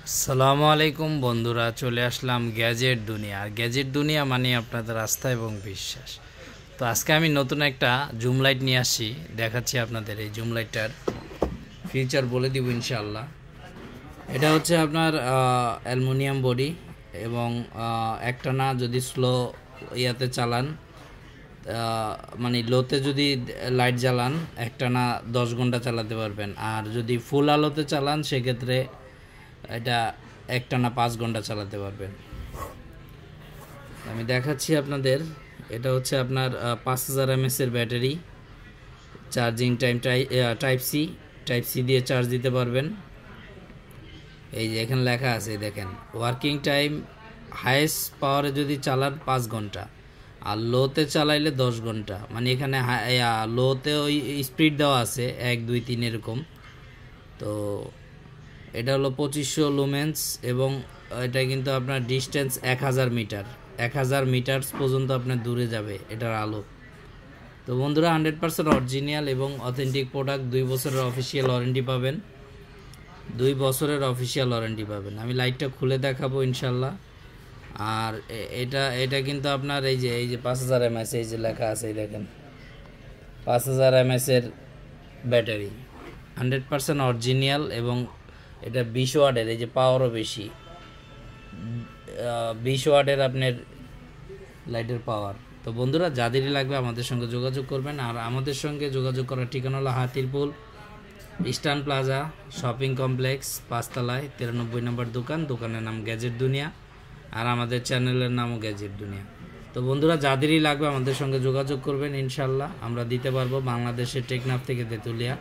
আসসালামু আলাইকুম বন্ধুরা, চলে আসলাম গ্যাজেট দুনিয়া। আর গ্যাজেট দুনিয়া মানে আপনাদের আস্থা এবং বিশ্বাস। তো আজকে আমি নতুন একটা জুম লাইট নিয়ে আসি, দেখাচ্ছি আপনাদের। এই জুম লাইটটার ফিচার বলে দিব ইনশাআল্লাহ। এটা হচ্ছে আপনার অ্যালুমিনিয়াম বডি এবং একটানা যদি স্লো ইয়াতে চালান, মানে লোতে যদি লাইট জ্বালান একটানা 10 ঘন্টা চালাতে পারবেন। আর যদি ফুল আলোতে চালান সেক্ষেত্রে এটা একটানা 5 ঘন্টা চালাতে পারবেন। আমি দেখাচ্ছি আপনাদের। এটা হচ্ছে আপনার 5000 mAh এর battery. Charging time type C দিয়ে চার্জ দিতে পারবেন। এই যে এখানে লেখা আছে দেখেন, ওয়ার্কিং টাইম হাইয়েস্ট পাওয়ারে যদি চালান 5 ঘন্টা, আর লোতে চালাইলে 10 ঘন্টা। মানে এখানে লোতে ওই স্পিড দেওয়া আছে 1 2 3 এরকম। তো এটা হলো 2500 লুমেন্স এবং এটা কিন্তু আপনার ডিস্টেন্স 1000 মিটার, 1000 মিটার পর্যন্ত আপনার দূরে যাবে এটার আলো। তো বন্ধুরা 100% অরিজিনাল এবং অথেন্টিক প্রোডাক্ট। 2 বছরের অফিসিয়াল ওয়ারেন্টি পাবেন, 2 বছরের অফিসিয়াল ওয়ারেন্টি পাবেন। আমি লাইটটা খুলে দেখাবো ইনশাল্লাহ। আর এটা কিন্তু আপনার এই যে 5000 mAh, এই যে লেখা আছে এই দেখেন 5000 mAh এর ব্যাটারি, 100% অরিজিনাল। এবং এটা 20 ওয়াটের, এই যে পাওয়ারও বেশি, 20 ওয়াটের আপনার লাইটের পাওয়ার। তো বন্ধুরা যাদেরই লাগবে আমাদের সঙ্গে যোগাযোগ করবেন। আর আমাদের সঙ্গে যোগাযোগ করার ঠিকানা হলো Hatirpool Eastern Plaza shopping complex, 5 তলায় 93 নম্বর দোকান। দোকানের নাম গ্যাজেট দুনিয়া, আর আমাদের চ্যানেলের নামও গ্যাজেট দুনিয়া। তো বন্ধুরা যাদেরই লাগবে আমাদের সঙ্গে যোগাযোগ করবেন, ইনশাল্লাহ আমরা দিতে পারবো। বাংলাদেশের টেকনাফ থেকে তেঁতুলিয়া।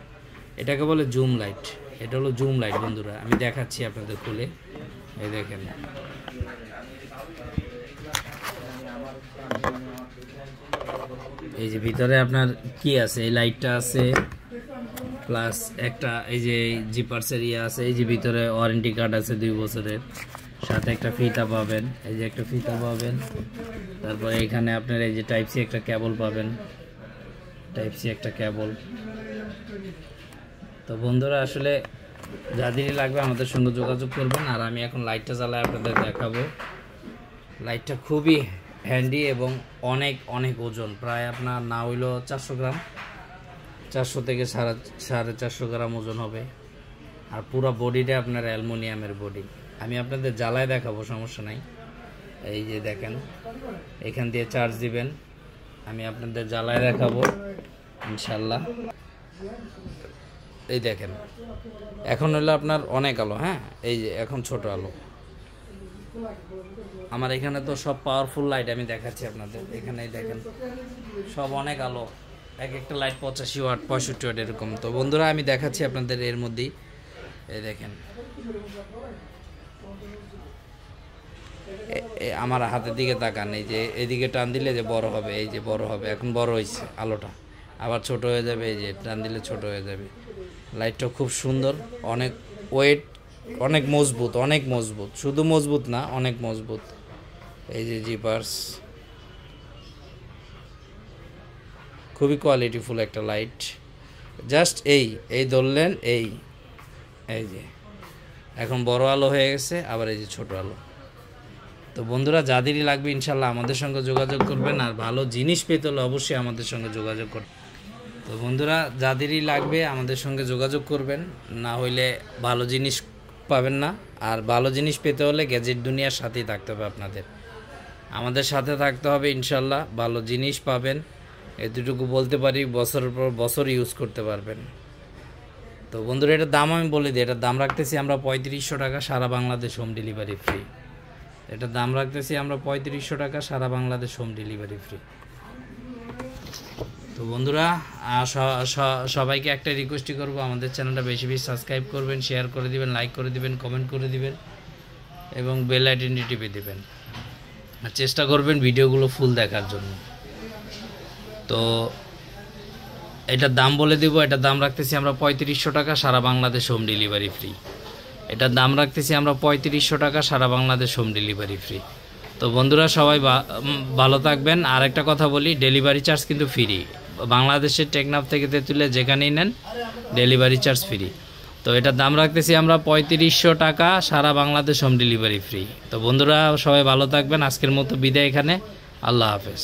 এটাকে বলে জুম লাইট। এটা হলো জুম লাইট বন্ধুরা, আমি দেখাচ্ছি আপনাদের খুলে। এই দেখেন, এই যে ভিতরে আপনার কি আছে, এই লাইটটা আছে, প্লাস একটা এই যে জিপার্সের ইয়ে আছে। এই যে ভিতরে ওয়ারেন্টি কার্ড আছে 2 বছরের, সাথে একটা ফিতা পাবেন, এই যে একটা ফিতা পাবেন। তারপরে এখানে আপনার এই যে টাইপ সি একটা কেবল পাবেন, টাইপ সি একটা কেবল। তো বন্ধুরা আসলে যাদেরই লাগবে আমাদের সঙ্গে যোগাযোগ করবেন। আর আমি এখন লাইটটা জ্বালায় আপনাদের দেখাবো। লাইটটা খুবই হ্যান্ডি এবং অনেক অনেক ওজন, প্রায় আপনার না হইলো 400 গ্রাম, 400 থেকে 450 গ্রাম ওজন হবে। আর পুরো বডিটা আপনার অ্যালুমিনিয়ামের বডি। আমি আপনাদের জ্বালায় দেখাবো, সমস্যা নাই। এই যে দেখেন, এখান দিয়ে চার্জ দিবেন। আমি আপনাদের জ্বালায় দেখাবো ইনশাল্লাহ। এই দেখেন, এখন হলো আপনার অনেক আলো। হ্যাঁ, এই যে এখন ছোট আলো। আমার এখানে তো সব পাওয়ারফুল লাইট আমি দেখাচ্ছি আপনাদের। এখানে দেখেন সব অনেক আলো, এক একটা লাইট 85 ওয়াট 65 ওয়াট এরকম। তো বন্ধুরা আমি দেখাচ্ছি আপনাদের এর মধ্যেই। এই দেখেন, আমার হাতের দিকে তাকান, এই যে এদিকে টান দিলে যে বড় হবে, এই যে বড় হবে, এখন বড় হয়েছে আলোটা, আবার ছোট হয়ে যাবে, এই যে টান দিলে ছোট হয়ে যাবে। লাইটটা খুব সুন্দর, অনেক ওয়েট, অনেক মজবুত, অনেক মজবুত, শুধু মজবুত না অনেক মজবুত। এই যে জিপার্স, খুবই কোয়ালিটিফুল একটা লাইট। জাস্ট এই ধরলেন, এই যে এখন বড় আলো হয়ে গেছে, আবার এই যে ছোট আলো। তো বন্ধুরা যাদেরই লাগবে ইনশাল্লাহ আমাদের সঙ্গে যোগাযোগ করবেন। আর ভালো জিনিস পেতে হলে অবশ্যই আমাদের সঙ্গে যোগাযোগ করবেন। তো বন্ধুরা যাদেরই লাগবে আমাদের সঙ্গে যোগাযোগ করবেন, না হইলে ভালো জিনিস পাবেন না। আর ভালো জিনিস পেতে হলে গ্যাজেট দুনিয়ার সাথেই থাকতে হবে আপনাদের, আমাদের সাথে থাকতে হবে ইনশাল্লাহ। ভালো জিনিস পাবেন, এতটুকু বলতে পারি, বছরের পর বছর ইউজ করতে পারবেন। তো বন্ধুরা এটার দাম আমি বলে দিই, এটার দাম রাখতেছি আমরা 3500 টাকা, সারা বাংলাদেশ হোম ডেলিভারি ফ্রি। এটার দাম রাখতেছি আমরা 3500 টাকা, সারা বাংলাদেশ হোম ডেলিভারি ফ্রি। তো বন্ধুরা সবাইকে একটা রিকোয়েস্টই করবো, আমাদের চ্যানেলটা বেশি বেশি সাবস্ক্রাইব করবেন, শেয়ার করে দিবেন, লাইক করে দিবেন, কমেন্ট করে দিবেন এবং বেল আইকনটি টিপে দিবেন। আর চেষ্টা করবেন ভিডিওগুলো ফুল দেখার জন্য। তো এটার দাম বলে দিব, এটার দাম রাখতেছি আমরা 3500 টাকা, সারা বাংলাদেশ হোম ডেলিভারি ফ্রি। এটার দাম রাখতেছি আমরা 3500 টাকা, সারা বাংলাদেশ হোম ডেলিভারি ফ্রি। তো বন্ধুরা সবাই ভালো থাকবেন। আর একটা কথা বলি, ডেলিভারি চার্জ কিন্তু ফ্রি। বাংলাদেশের টেকনাফ থেকে তেঁতুলিয়া যেখানেই নেন ডেলিভারি চার্জ ফ্রি। তো এটার দাম রাখতেছি আমরা 3500 টাকা, সারা বাংলাদেশ হোম ডেলিভারি ফ্রি। তো বন্ধুরা সবাই ভালো থাকবেন, আজকের মতো বিদায় এখানে, আল্লাহ হাফেজ।